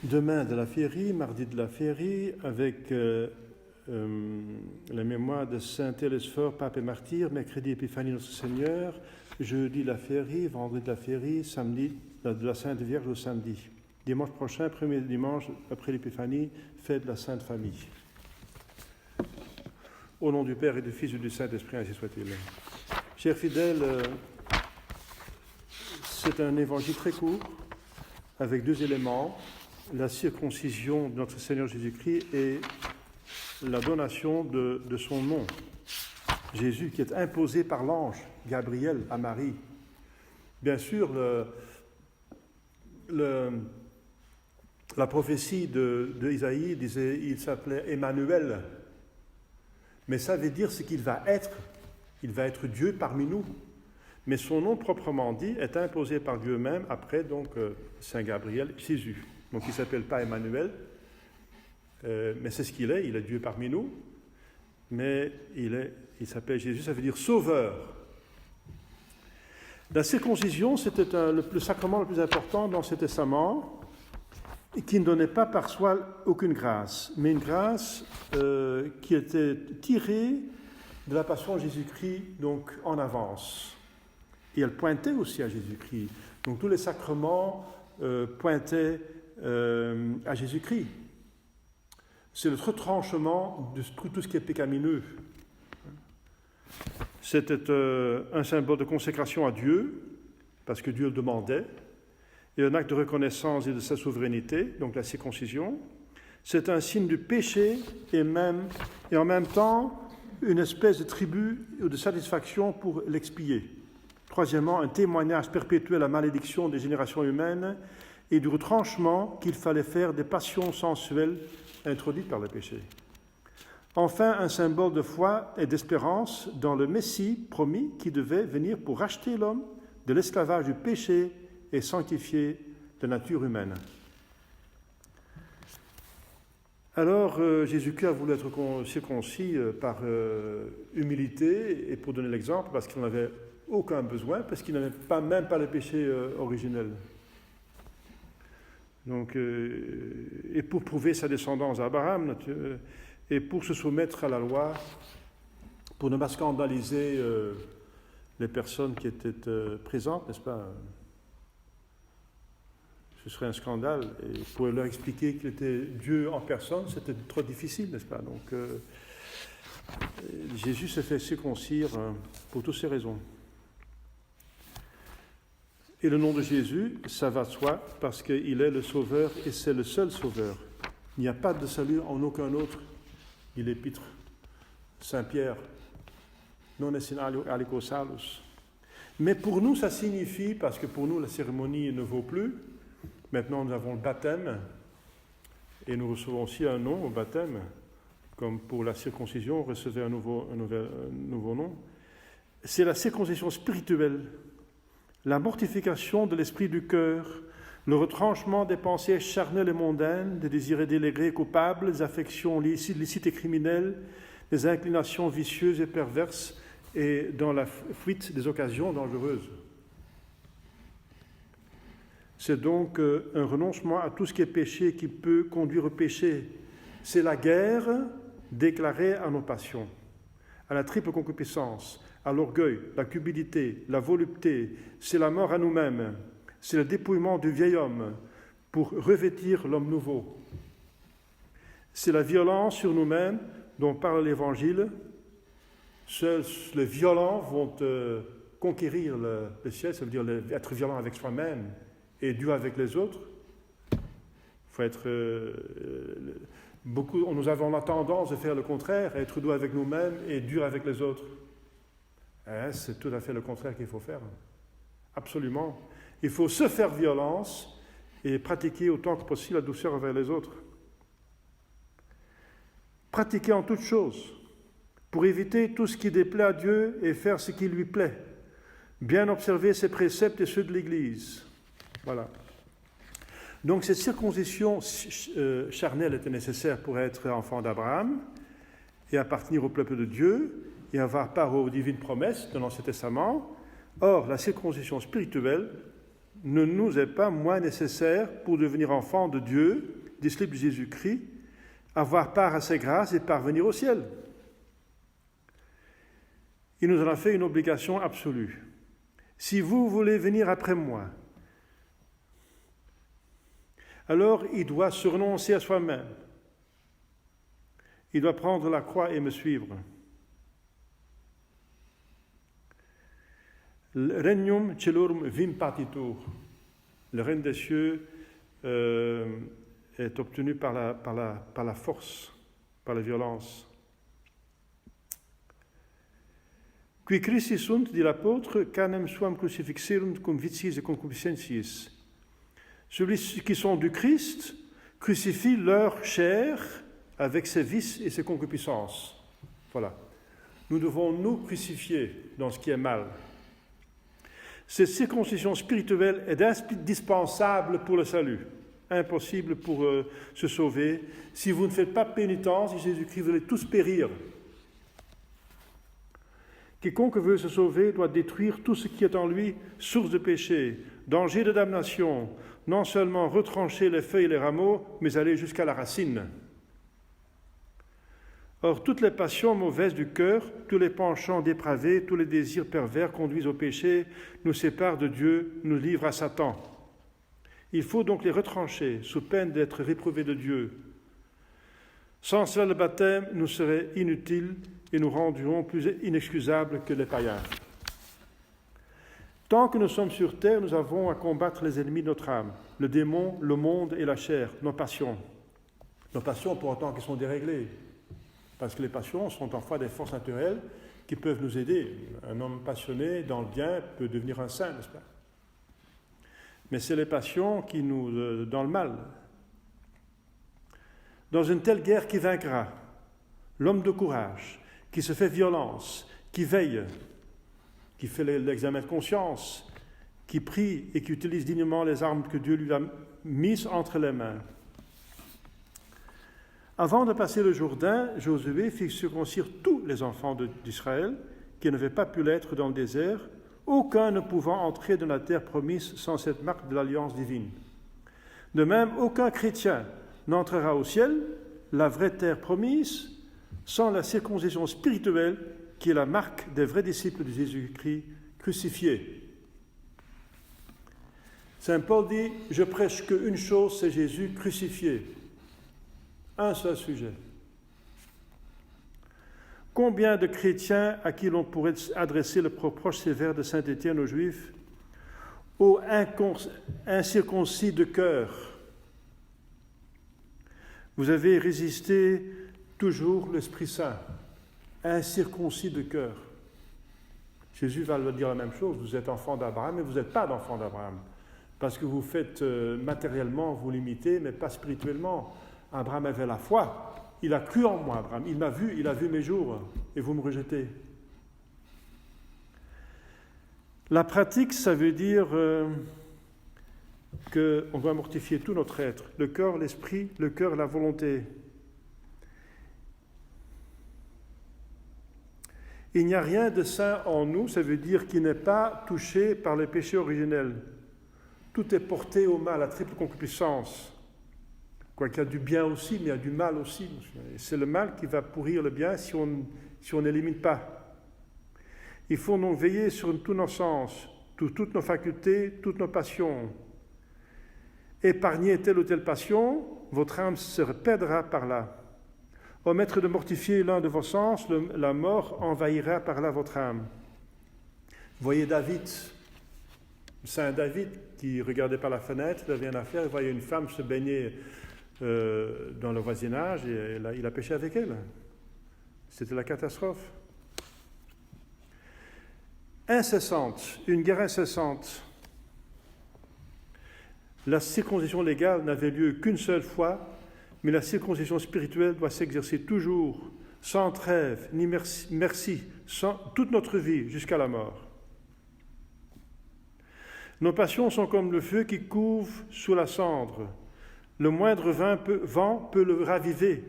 Demain de la féerie, mardi de la féerie, avec la mémoire de Saint Télésphore, pape et martyr, mercredi Épiphanie Notre Seigneur, jeudi la féerie, vendredi la féerie, samedi de la Sainte Vierge au samedi. Dimanche prochain, premier dimanche après l'Épiphanie, fête de la Sainte Famille. Au nom du Père et du Fils et du Saint-Esprit, ainsi soit-il. Chers fidèles, c'est un évangile très court, avec deux éléments, la circoncision de notre Seigneur Jésus-Christ et la donation de son nom. Jésus qui est imposé par l'ange Gabriel à Marie. Bien sûr, la prophétie de Isaïe disait il s'appelait Emmanuel. Mais ça veut dire ce qu'il va être. Il va être Dieu parmi nous. Mais son nom proprement dit est imposé par Dieu même après donc Saint Gabriel, Jésus. Donc il ne s'appelle pas Emmanuel, mais c'est ce qu'il est, il est Dieu parmi nous. Mais il s'appelle Jésus, ça veut dire sauveur. La circoncision, c'était le sacrement le plus important dans l'Ancien Testament, qui ne donnait pas par soi aucune grâce, mais une grâce qui était tirée de la passion de Jésus-Christ, donc en avance. Et elle pointait aussi à Jésus-Christ. Donc tous les sacrements pointaient à Jésus-Christ. C'est le retranchement de tout ce qui est pécamineux. C'était un symbole de consécration à Dieu, parce que Dieu le demandait, et un acte de reconnaissance et de sa souveraineté, donc la circoncision. C'est un signe du péché et en même temps une espèce de tribut ou de satisfaction pour l'expier. Troisièmement, un témoignage perpétuel à la malédiction des générations humaines et du retranchement qu'il fallait faire des passions sensuelles introduites par le péché. Enfin, un symbole de foi et d'espérance dans le Messie promis qui devait venir pour racheter l'homme de l'esclavage du péché et sanctifier la nature humaine. Alors, Jésus-Christ a voulu être circoncis par humilité et pour donner l'exemple, parce qu'il n'en avait aucun besoin, parce qu'il n'avait même pas le péché originel. Donc, et pour prouver sa descendance d'Abraham, et pour se soumettre à la loi, pour ne pas scandaliser les personnes qui étaient présentes, n'est-ce pas ? Ce serait un scandale. Et pour leur expliquer qu'il était Dieu en personne, c'était trop difficile, n'est-ce pas ? Donc, Jésus s'est fait circoncire pour toutes ces raisons. Et le nom de Jésus, ça va de soi, parce qu'il est le Sauveur et c'est le seul Sauveur. Il n'y a pas de salut en aucun autre, dit l'Épître Saint-Pierre. Non est in alico salus. Mais pour nous, ça signifie, parce que pour nous, la cérémonie ne vaut plus. Maintenant, nous avons le baptême, et nous recevons aussi un nom au baptême, comme pour la circoncision, on recevait un nouveau nom. C'est la circoncision spirituelle, la mortification de l'esprit du cœur, le retranchement des pensées charnelles et mondaines, des désirs délégués coupables, des affections licites et criminelles, des inclinations vicieuses et perverses, et dans la fuite des occasions dangereuses. C'est donc un renoncement à tout ce qui est péché qui peut conduire au péché. C'est la guerre déclarée à nos passions, à la triple concupiscence, à l'orgueil, la cupidité, la volupté. C'est la mort à nous-mêmes. C'est le dépouillement du vieil homme pour revêtir l'homme nouveau. C'est la violence sur nous-mêmes dont parle l'Évangile. Seuls les violents vont conquérir le ciel, ça veut dire être violent avec soi-même et dur avec les autres. Il faut être nous avons la tendance de faire le contraire, être doux avec nous-mêmes et dur avec les autres. C'est tout à fait le contraire qu'il faut faire. Absolument. Il faut se faire violence et pratiquer autant que possible la douceur envers les autres. Pratiquer en toutes choses pour éviter tout ce qui déplaît à Dieu et faire ce qui lui plaît. Bien observer ses préceptes et ceux de l'Église. Voilà. Donc cette circoncision charnelle était nécessaire pour être enfant d'Abraham et appartenir au peuple de Dieu et avoir part aux divines promesses de l'Ancien Testament. Or, la circoncision spirituelle ne nous est pas moins nécessaire pour devenir enfants de Dieu, disciples de Jésus-Christ, avoir part à ses grâces et parvenir au ciel. Il nous en a fait une obligation absolue. Si vous voulez venir après moi, alors il doit se renoncer à soi-même. Il doit prendre la croix et me suivre. Regnum celorum vim patitur. Le règne des cieux est obtenu par la force, par la violence. Qui Christi sunt, dit l'apôtre, canem suam crucifixerunt cum vitiis et concupiscentiis. Ceux qui sont du Christ crucifient leur chair avec ses vices et ses concupiscences. Voilà. Nous devons nous crucifier dans ce qui est mal. Cette circoncision spirituelle est indispensable pour le salut. Impossible pour se sauver. Si vous ne faites pas pénitence, dit Jésus-Christ, vous allez tous périr. Quiconque veut se sauver doit détruire tout ce qui est en lui, source de péché, danger de damnation, non seulement retrancher les feuilles et les rameaux, mais aller jusqu'à la racine. Or, toutes les passions mauvaises du cœur, tous les penchants dépravés, tous les désirs pervers conduisent au péché, nous séparent de Dieu, nous livrent à Satan. Il faut donc les retrancher, sous peine d'être réprouvés de Dieu. Sans cela, le baptême nous serait inutile et nous rendrions plus inexcusables que les païens. Tant que nous sommes sur terre, nous avons à combattre les ennemis de notre âme, le démon, le monde et la chair, nos passions. Nos passions, pour autant qu'elles sont déréglées, parce que les passions sont parfois des forces naturelles qui peuvent nous aider. Un homme passionné dans le bien peut devenir un saint, n'est-ce pas? Mais c'est les passions qui nous dans le mal. Dans une telle guerre, qui vaincra? L'homme de courage, qui se fait violence, qui veille, qui fait l'examen de conscience, qui prie et qui utilise dignement les armes que Dieu lui a mises entre les mains. Avant de passer le Jourdain, Josué fit circoncire tous les enfants d'Israël qui n'avaient pas pu l'être dans le désert, aucun ne pouvant entrer dans la terre promise sans cette marque de l'alliance divine. De même, aucun chrétien n'entrera au ciel, la vraie terre promise, sans la circoncision spirituelle qui est la marque des vrais disciples de Jésus-Christ crucifiés. Saint Paul dit, je prêche qu'une chose, c'est Jésus crucifié. Un seul sujet. Combien de chrétiens à qui l'on pourrait adresser le reproche sévère de saint Étienne aux Juifs, ô incirconcis de cœur, vous avez résisté toujours l'Esprit Saint, incirconcis de cœur. Jésus va leur dire la même chose, vous êtes enfants d'Abraham, mais vous n'êtes pas d'enfants d'Abraham, parce que vous faites matériellement, vous limitez, mais pas spirituellement. Abraham avait la foi, il a cru en moi, Abraham, il m'a vu, il a vu mes jours, et vous me rejetez. La pratique, ça veut dire qu'on doit mortifier tout notre être, le corps, l'esprit, le cœur, la volonté. Il n'y a rien de saint en nous, ça veut dire qu'il n'est pas touché par le péché originel. Tout est porté au mal, à triple concupiscence. Quoiqu'il y a du bien aussi, mais il y a du mal aussi. C'est le mal qui va pourrir le bien si on n'élimine pas. Il faut donc veiller sur tous nos sens, toutes nos facultés, toutes nos passions. Épargnez telle ou telle passion, votre âme se perdra par là. Omettre de mortifier l'un de vos sens, la mort envahira par là votre âme. Voyez David, Saint David, qui regardait par la fenêtre, il avait rien à faire, il voyait une femme se baigner dans le voisinage et il a péché avec elle. C'était la catastrophe. Incessante, une guerre incessante. La circoncision légale n'avait lieu qu'une seule fois, mais la circoncision spirituelle doit s'exercer toujours, sans trêve, ni merci, toute notre vie, jusqu'à la mort. Nos passions sont comme le feu qui couve sous la cendre. Le moindre vent peut le raviver.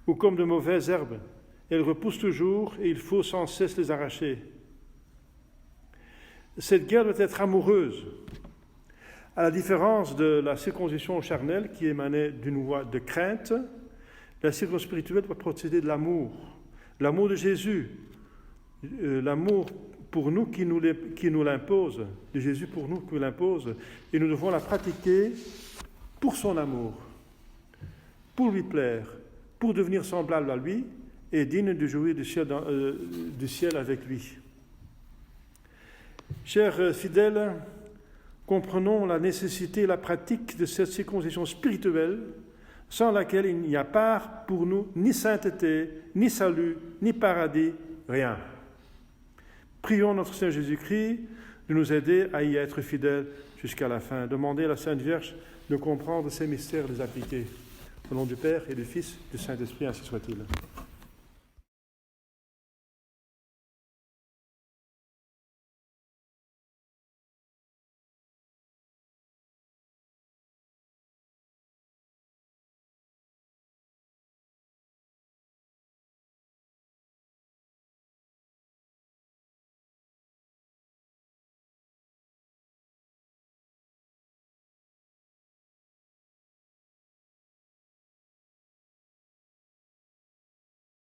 Ou comme de mauvaises herbes, elles repoussent toujours et il faut sans cesse les arracher. Cette guerre doit être amoureuse, à la différence de la circoncision charnelle qui émanait d'une voie de crainte. La circoncision spirituelle doit procéder de l'amour de Jésus, l'amour pour nous qui nous l'impose, de Jésus pour nous qui nous l'impose, et nous devons la pratiquer pour son amour, pour lui plaire, pour devenir semblable à lui et digne de jouir du ciel avec lui. Chers fidèles, comprenons la nécessité et la pratique de cette circoncision spirituelle, sans laquelle il n'y a part pour nous ni sainteté, ni salut, ni paradis, rien. Prions notre Seigneur Jésus-Christ de nous aider à y être fidèles jusqu'à la fin. Demandez à la Sainte Vierge de comprendre ces mystères et de les appliquer. Au nom du Père et du Fils et du Saint-Esprit, ainsi soit-il.